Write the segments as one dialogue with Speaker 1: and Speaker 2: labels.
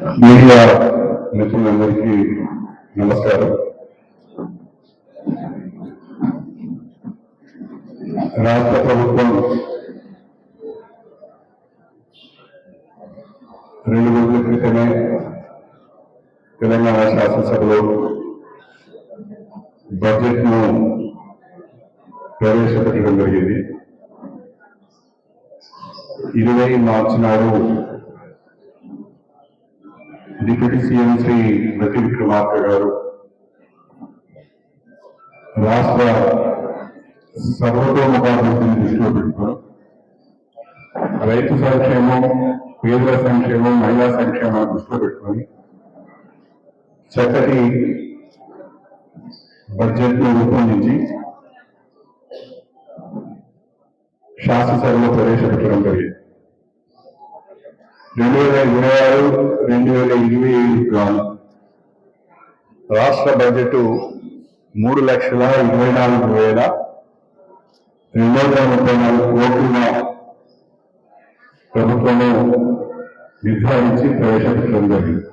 Speaker 1: Media మిత్రులందరికీ నమస్కారం. రాష్ట్ర ప్రభుత్వం 2 రోజుల క్రితమే తెలంగాణ శాసనసభలో బడ్జెట్ను ప్రవేశపెట్టడం జరిగింది. 20 మార్చి నాడు డిప్యూటీ సీఎం శ్రీ బట్టి విక్రమార్క గారు రాష్ట్ర సర్వతోముఖాభివృద్ధిని దృష్టిలో పెట్టుకుని రైతు సంక్షేమం, పేదల సంక్షేమం, మహిళా సంక్షేమాన్ని దృష్టిలో పెట్టుకొని చక్కటి బడ్జెట్ను రూపొందించి శాసనసభలో ప్రవేశపెట్టడం జరిగింది. 2026-2027 గాను రాష్ట్ర బడ్జెట్ 3,24,234 కోట్ల ప్రభుత్వము నిర్ధారించి ప్రవేశపెట్టడం జరిగింది.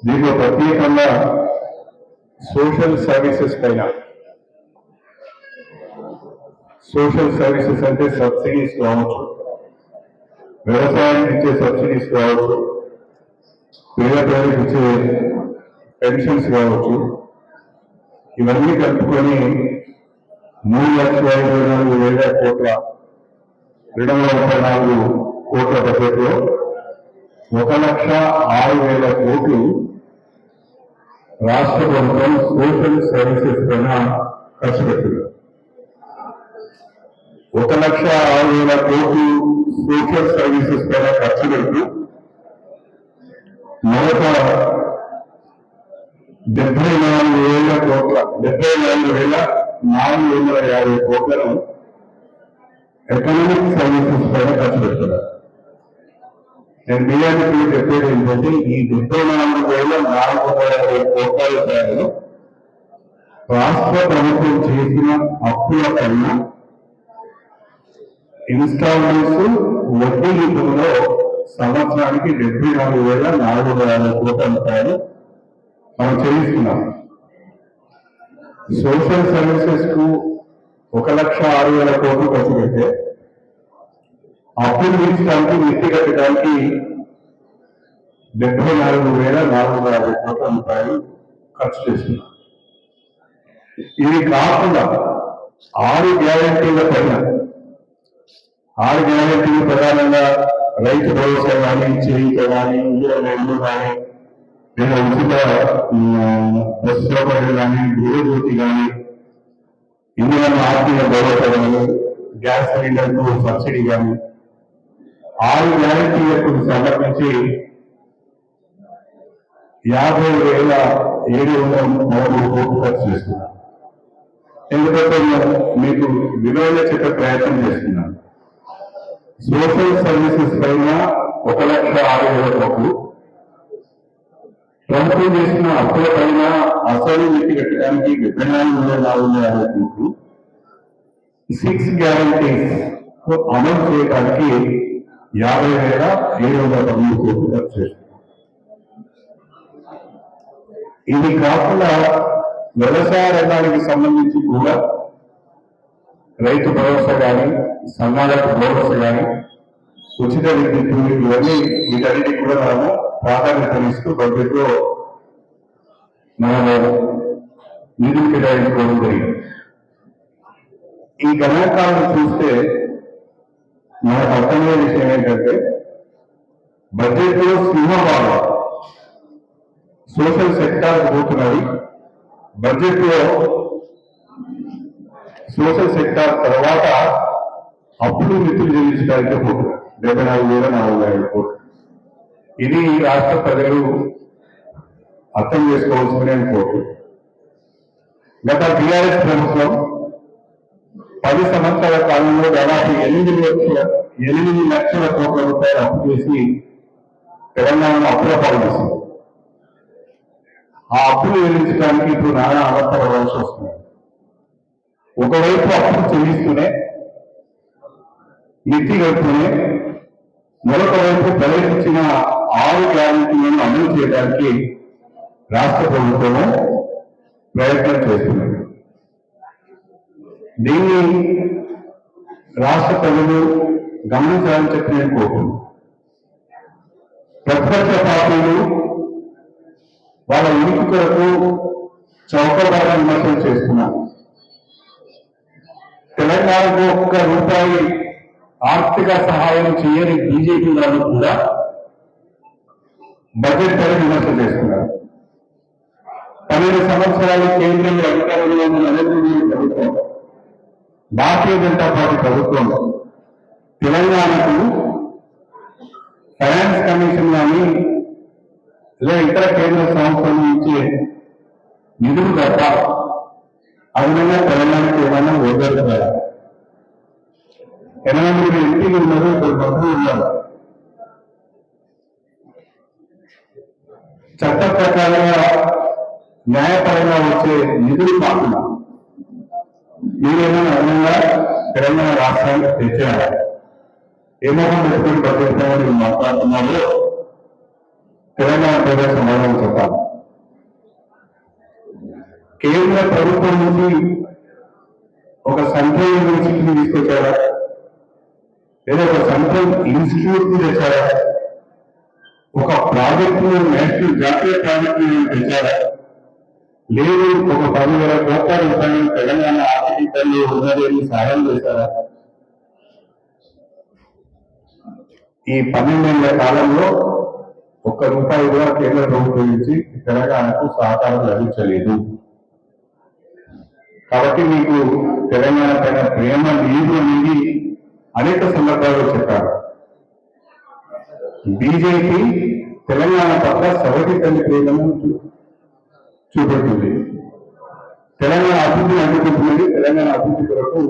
Speaker 1: దీంట్లో ప్రత్యేకంగా సోషల్ సర్వీసెస్ పైన, సోషల్ సర్వీసెస్ అంటే సబ్సిడీస్ కావచ్చు, వ్యవసాయానికి ఇచ్చే సబ్సిడీస్ కావచ్చు, పేద ప్రజలకు ఇచ్చే పెన్షన్స్ కావచ్చు, ఇవన్నీ కలుపుకొని 3,54,234 కోట్ల బడ్జెట్లో 1,06,000 కోట్లు రాష్ట్ర ప్రభుత్వం సోషల్ సర్వీసెస్ పైన ఖర్చు పెట్టింది. 1,06,000 కోట్లు సోషల్ సర్వీసెస్ పైన ఖర్చు పెడుతూ మొదట 74,450 కోట్లను ఎకనామిక్ సర్వీసెస్ పైన ఖర్చు పెడుతున్నారు. నేను మీడియాకి చెప్పేది ఏంటంటే ఈ 74,450 కోట్ల రూపాయలు రాష్ట్ర ప్రభుత్వం చేసిన అప్పుల పైన ఇన్స్టాల్మెంట్స్ వడ్డీ రూపంలో సంవత్సరానికి 74,450 కోట్ల రూపాయలు మనం చెల్లిస్తున్నాం. సోషల్ సర్వీసెస్ కు 1,06,000 కోట్లు ఖర్చు పెడితే అప్పులు తీర్చడానికి, మిత్తి కట్టడానికి 74,450 కోట్ల రూపాయలు ఖర్చు చేస్తున్నాం. ఇది కాకుండా 6 గ్యారెంటీల పైన, 6 గ్యారెంటీలు ప్రధానంగా రైతు భరోసా కానీ, చేయిత కానీ, ఇళ్ళు కానీ, లేదా ఉచిత బస్సు సౌకర్యాలు కానీ, గృహజ్యోతి కానీ, ఇంధన ఆర్థిక భరోసా కానీ, గ్యాస్ సిలిండర్కు సబ్సిడీ కానీ 6 గ్యారెంటీలకు సమర్పించి 50,703 కోట్లు ఖర్చు చేస్తున్నారు. ఎందుకంటే మీకు విలువగా చెప్పే ప్రయత్నం చేస్తున్నాను. సోషల్ సర్వీసెస్ పైన 1,06,000 కోట్లు, ప్రభుత్వం చేసిన అప్పుల పైన అసలు మిత్తి కట్టడానికి 74,450 కోట్లు, 6 గ్యారంటీస్ అమలు చేయడానికి 50,703 కోట్లు ఖర్చు చేస్తున్నారు. ఇది కాకుండా వ్యవసాయ రంగానికి సంబంధించి కూడా రైతు భరోసా కానీ, సన్నాహక భరోసా కానీ, ఉచిత విద్యుత్, ఇవన్నీ వీటన్నిటికీ కూడా మనము ప్రాధాన్యతనిస్తూ బడ్జెట్లో మనము నిధులు కేటాయించుకోవడం జరిగింది. ఈ గణాంకాలను చూస్తే మనకు అర్థమయ్యే విషయం ఏంటంటే బడ్జెట్లో సింహభాగం సోషల్ సెక్టార్ పోతున్నది. బడ్జెట్లో సోషల్ సెక్టార్ తర్వాత అప్పులు మిత్తులు చెల్లించడానికి పోతున్నారు 74,450 కోట్లు. ఇది రాష్ట్ర ప్రజలు అర్థం చేసుకోవాల్సిన కోట్లు. గత టీఆర్ఎస్ ప్రభుత్వం 10 సంవత్సరాల కాలంలో దాదాపు 8 లక్షల కోట్ల రూపాయలు అప్పు చేసి తెలంగాణలో అప్పుల పాలు చేసింది. ఆ అప్పులు చెల్లించడానికి ఇప్పుడు నానా అవస్థపడవలసి వస్తుంది. ఒకవైపు అప్పులు చెల్లిస్తూనే, మిత్తి కడుతూనే మరొక వైపు ప్రవేశించిన 6 గ్యారెంటీలను అమలు చేయడానికి రాష్ట్ర ప్రభుత్వము ప్రయత్నం చేస్తున్నది. దీన్ని రాష్ట్ర ప్రజలు గమనించాలని చెప్పి నేను కోరుకుంటున్నాను. ప్రతిపక్ష పార్టీలు వాళ్ళ ఉనికి కొరకు చౌకబార విమర్శలు చేస్తున్నారు. తెలంగాణకు ₹1 ఆర్థిక సహాయం చేయని బీజేపీ వాళ్ళు కూడా బడ్జెట్ పై విమర్శ చేస్తున్నారు. 12 సంవత్సరాలు కేంద్రంలో అధికారంలో ఉన్న నరేంద్ర మోదీ ప్రభుత్వం, భారతీయ జనతా పార్టీ ప్రభుత్వం తెలంగాణకు ఫైనాన్స్ కమిషన్ కానీ లేదా ఇతర కేంద్ర సంస్థల నుంచి నిధులు తప్ప అదనంగా తెలంగాణకు ఏమైనా ఓదరుతారా? 8 ఎంపీలు ఉన్నారు, 2 మంత్రులు ఉన్నారు. చట్ట ప్రకారంగా న్యాయపరంగా వచ్చే నిధులు కాకుండా మీరేమైనా అదనంగా తెలంగాణ రాష్ట్రానికి తెచ్చారా? ఏమోహం పెట్టుకుని బడ్జెట్ మీరు మాట్లాడుతున్నారు. తెలంగాణ ప్రజల సమాధానం చెప్పాలి. కేంద్ర ప్రభుత్వం నుంచి ఒక సెంట్రల్ యూనివర్సిటీని తీసుకొచ్చారా, లేదా ఒక సెంట్రల్ ఇన్స్టిట్యూట్ ని తెచ్చారా, ఒక ప్రాజెక్టు నేషనల్ జాతీయ ప్రాజెక్టు తెచ్చారా, లేదు ఒక 10,000 కోట్ల రూపాయలు తెలంగాణ ఆర్థికంలో ఉన్నదని సాయం చేశారా? ఈ 12 ఏళ్ల కాలంలో ₹1 కూడా కేంద్ర ప్రభుత్వం నుంచి తెలంగాణకు సహకారం లభించలేదు. కాబట్టి మీకు తెలంగాణ పైన ప్రేమ లేదు అనేది అనేక సందర్భాల్లో చెప్పారు. బీజేపీ తెలంగాణ పట్ల సవతి తల్లి ప్రేమను చూపెట్టింది. తెలంగాణ అభివృద్ధిని అడ్డుకుంటున్నది. తెలంగాణ అభివృద్ధి కొరకు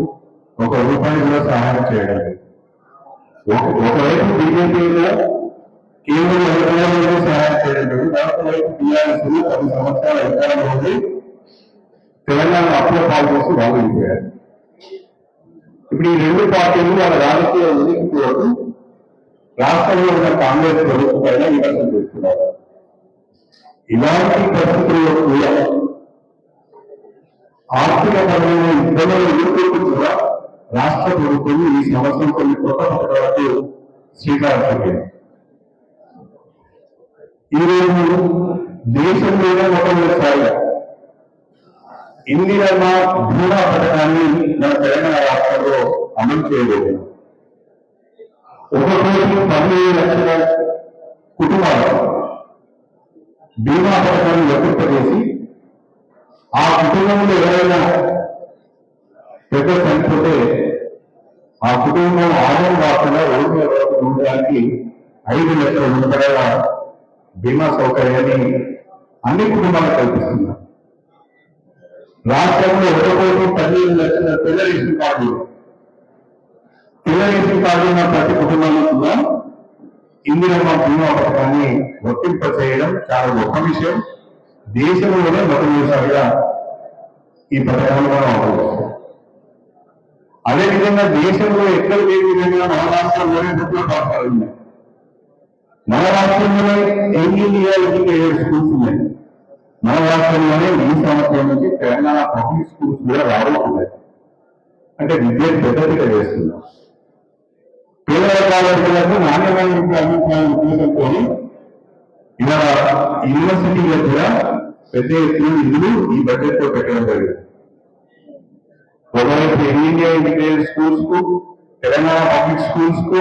Speaker 1: ₹1 కూడా సహాయం చేయడం లేదు. ఒకవైపు బీజేపీలో కేంద్ర ప్రభుత్వంలో సహాయం చేయడం లేదు, మరొక వైపు టీఆర్ఎస్ 10 సంవత్సరాల అధికారంలో ఉంది. తెలంగాణ అప్పుల పాలు చేసి వాళ్ళు వెళ్ళిపోయారు. ఇప్పుడు ఈ 2 పార్టీలు వాళ్ళ రాజకీయ ఉనికి కొరకు రాష్ట్రంలో ఉన్న కాంగ్రెస్ ప్రభుత్వం పైన విమర్శలు చేస్తున్నారు. ఇలాంటి పరిస్థితుల్లో కూడా ఆర్థిక పరమైన ఇబ్బందులు ఎదుర్కొంటూ కూడా రాష్ట్ర ప్రభుత్వం ఈ సంవత్సరం కొన్ని కొత్త పథకాలకు శ్రీకారం చుట్టింది. ఈరోజు దేశంలోనే మొట్టమొదటిసారిగా ఇందిరమ్మ బీమా పథకాన్ని మన తెలంగాణ రాష్ట్రంలో అమలు చేయలేదు. 1,15,00,000 కుటుంబాలు బీమా పథకాన్ని వర్తింపజేసి ఆ కుటుంబంలో ఎవరైనా పెద్ద చనిపోతే ఆ కుటుంబం ఆదాయం కాకుండా ఉండడానికి 5 లక్షల రూపాయల బీమా సౌకర్యాన్ని అన్ని కుటుంబాలకు కల్పిస్తున్నారు. రాష్ట్రంలో 1,15,00,000 పిల్ల రేషన్ కార్డులు ఉన్న ప్రతి కుటుంబంలో కూడా ఇందిరమ్మ బీమా పథకాన్ని వర్తింప చేయడం చాలా గొప్ప విషయం. దేశంలోనే మొట్టమొదటిసారిగా ఈ పథకాన్ని మనం అమలు. అదేవిధంగా దేశంలో ఎక్కడ లేని విధంగా మన రాష్ట్రంలోనే పథకాలు ఉన్నాయి. మన రాష్ట్రంలోనే 7 స్కూల్స్ ఉన్నాయి. మన రాష్ట్రంలోనే ఈ సంవత్సరం నుంచి తెలంగాణ పబ్లిక్ స్కూల్స్ కూడా రాబోతున్నాయి. అంటే విద్యను పెద్దదిగా చేస్తున్నాం. పేద వర్గాల పిల్లలకు నాణ్యమైన విద్య అందించాలనే ఉద్దేశంతో ఇవాళ యూనివర్సిటీలో కూడా పెద్ద ఎత్తున నిధులు ఈ బడ్జెట్ లో పెట్టడం జరిగింది. ఒకవైపు ఇండియా ఇంటిగ్రేటెడ్ స్కూల్స్ కు, తెలంగాణ పబ్లిక్ స్కూల్స్ కు,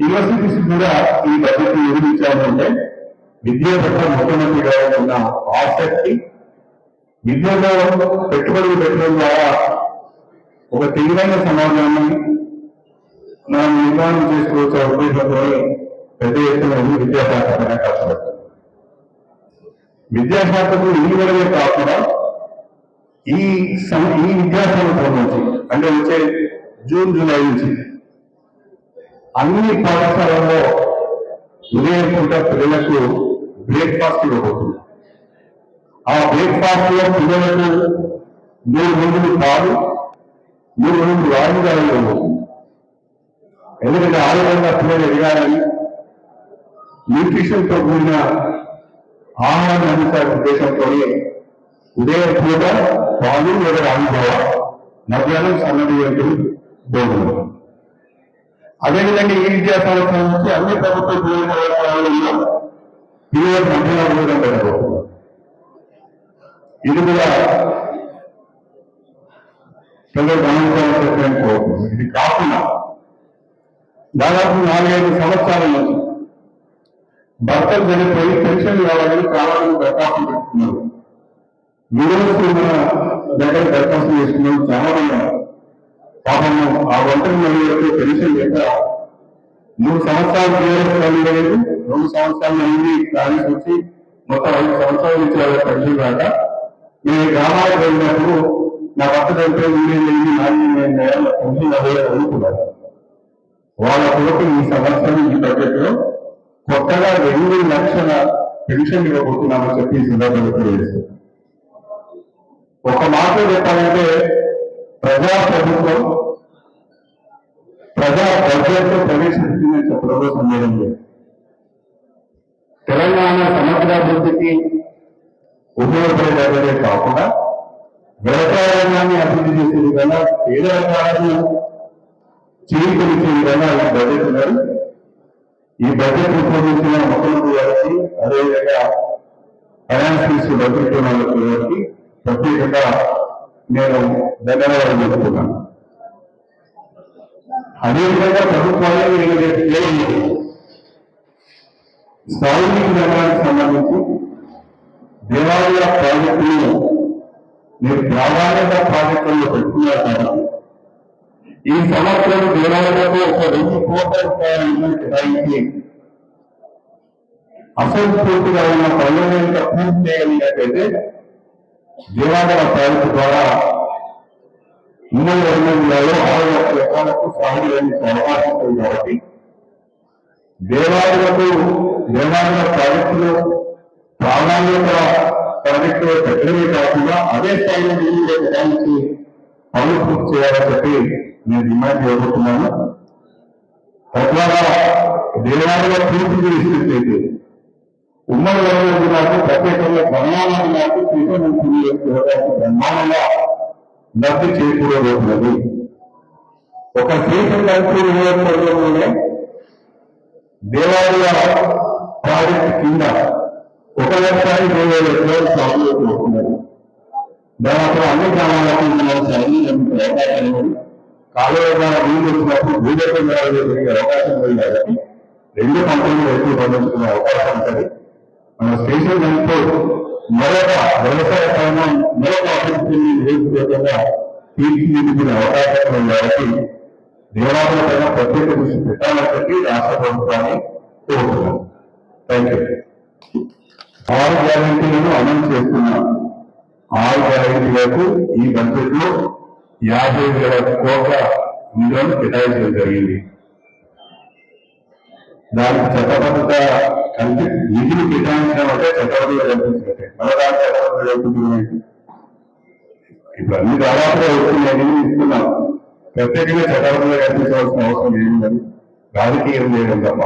Speaker 1: యూనివర్సిటీస్ కూడా ఈ బడ్జెట్ నిర్మించాలంటే విద్య పట్ల ముఖ్యమంత్రి గారు ఉన్న ఆసక్తి, విద్యలో పెట్టుబడులు పెట్టడం ద్వారా ఒక తెలివైన సమాజాన్ని మనం నిర్మాణం చేసుకోవచ్చు ఉద్దేశంతో పెద్ద ఎత్తున విద్యాశాఖ పైన కష్టపడతారు. విద్యాశాఖకు ఇవ్వడమే కాకుండా ఈ విద్యా సంవత్సరం నుంచి అంటే వచ్చే జూన్ జూలై నుంచి అన్ని పాఠశాలల్లో ఉదయం పూట పిల్లలకు బ్రేక్ఫాస్ట్ ఇవ్వబోతుంది. ఆ బ్రేక్ఫాస్ట్ లో పిల్లలకు 3 రోజులు పాలు, 3 రోజులు రాజుగా ఇవ్వబోతుంది. ఎందుకంటే ఆరోగ్యంగా పిల్లలు ఎదగాలని న్యూట్రిషన్ తో కూడిన ఆహారం అందించాలనే ఉద్దేశంతో ఉదయం పూట పాలు లేదా రాగిజావ, మధ్యాహ్నం సన్నటి వంటి భోజనం. అదేవిధంగా ఈ విద్యా సంవత్సరం నుంచి అన్ని ప్రభుత్వ పాఠశాలల్లో పిల్లలకు మధ్యాహ్న భోజనం పెట్టబోతున్నారు. ఇది కూడా పిల్లలు గమనించాలని కోరుతున్నాను. ఇది కాకుండా దాదాపు 4-5 సంవత్సరాల నుంచి భర్తలు చనిపోయి పెన్షన్ కావాలని చాలా మంది దరఖాస్తులు పెట్టుకున్నారు. విడోస్ మన దగ్గర దరఖాస్తు చేసుకున్నారు చాలా మంది. పాపం ఆ ఒంటరి మహిళలకు పెన్షన్ లేక 3 సంవత్సరాలు తీయలేదు, 2 సంవత్సరాల నుండి ప్లాన్స్ వచ్చి మొత్తం 5 సంవత్సరాల నుంచి వాళ్ళ పెన్షన్ రాక నేను గ్రామాలకు వెళ్ళినప్పుడు నా భర్త చనిపోయి 4 నెలల పెన్షన్ అదే అడుగుతున్నారు. వాళ్ళ కొరకు ఈ సంవత్సరం ఈ బడ్జెట్ లో కొత్తగా 2 లక్షల పెన్షన్ ఇవ్వబోతున్నామని చెప్పి ఈ సందర్భంగా తెలియజేస్తారు. ఒక మాట చెప్పాలంటే ప్రజా ప్రభుత్వం ప్రజా బడ్జెట్ తో ప్రవేశపెట్టిందని చెప్పడంలో సందేహం లేదు. తెలంగాణ సమగ్రాభివృద్ధికి ఉపయోగపడేదే కాకుండా వ్యవసాయ రంగాన్ని అభివృద్ధి చేసే విధంగా పేద రంగాలను చేయించే విధంగా ఈ బడ్జెట్ ఉన్నారు. ఈ బడ్జెట్ రూపొందించిన ముఖ్యమంత్రి గారికి, అదేవిధంగా ఫైనాన్స్ మినిస్టర్ భద్రత గారికి ప్రత్యేకంగా నేను ధన్యవాదాలు చెబుతున్నాను. అదేవిధంగా ప్రభుత్వాన్ని సాగునీటి రంగానికి సంబంధించి దేవాలయ ప్రాజెక్టులను మీరు ప్రాధాన్యత ప్రాజెక్టుల్లో పెట్టుకున్నారు కాబట్టి ఈ సంవత్సరం దేవాలయాలకు 1,000 కోట్ల రూపాయలను కేటాయించి అసంపూర్తిగా ఉన్న పనులను పూర్తి చేయగలిగినట్లయితే దేవాలయ ప్రాజెక్టు ద్వారా 2 జిల్లాలో 6 లక్షల ఎకరాలకు సాగు అందించే అవకాశం ఉంది. కాబట్టి దేవాలయ ప్రాజెక్టులు ప్రాధాన్యత ప్రాజెక్టులో పెట్టడమే కాకుండా అదే స్థాయిలో నీళ్ళు కేటాయించి పనులు పూర్తి చేయాలని చెప్పి నేను డిమాండ్ చేయబోతున్నాను. తద్వారా దేవాలయ పూర్తి చేసినట్లయితే ఉమ్మడి వరంగల్ జిల్లాకు ప్రత్యేకంగా బ్రహ్మాండ జిల్లాకు శ్రీకాకుళం బ్రహ్మాండంగా లబ్ధి చేకూరబోతున్నది. ఒక శ్రీకాకుళం నియోజకవర్గంలోనే దేవాలయ ప్రాజెక్టు కింద 1,20,000 ఎకరాలు సాగులోకి వస్తున్నారు. దాదాపు అన్ని గ్రామాలకు కాలువ ద్వారా నీళ్ళు వచ్చినప్పుడు భూగర్భంగా జరిగే అవకాశం ఉంది కాబట్టి 2 పంటలు రైతులు పండించుకునే అవకాశం ఉంటుంది. మన స్టేషన్ దాంతో మరొక వ్యవసాయ రంగం మరొక అభివృద్ధిని నియోజకవర్గంగా తీర్చిదిద్దుకునే అవకాశం ఉంది. కాబట్టి దేవాలయ పైన ప్రత్యేక దృష్టి పెట్టాలని చెప్పి రాష్ట్ర ప్రభుత్వాన్ని కోరుతున్నాను. Thank you. 6 గ్యారెంటీలను అమలు చేస్తున్నాం. 6 గ్యారెంటీలకు ఈ బడ్జెట్ లో 50,000 కోట్ల నిధులను కేటాయించడం జరిగింది. దానికి చట్టబద్ధత కలిపి నిధులు కేటాయించడం అంటే చట్టబద్ధత కల్పించినట్టే. మరొక చట్టబద్ధత కల్పించడం ఇప్పుడు అన్ని దాదాపుగా వస్తున్నాయి, ఇస్తున్నాం. ప్రత్యేకంగా చట్టబద్ధత కల్పించవలసిన అవసరం ఏమి లేదు, రాజకీయం చేయడం తప్ప.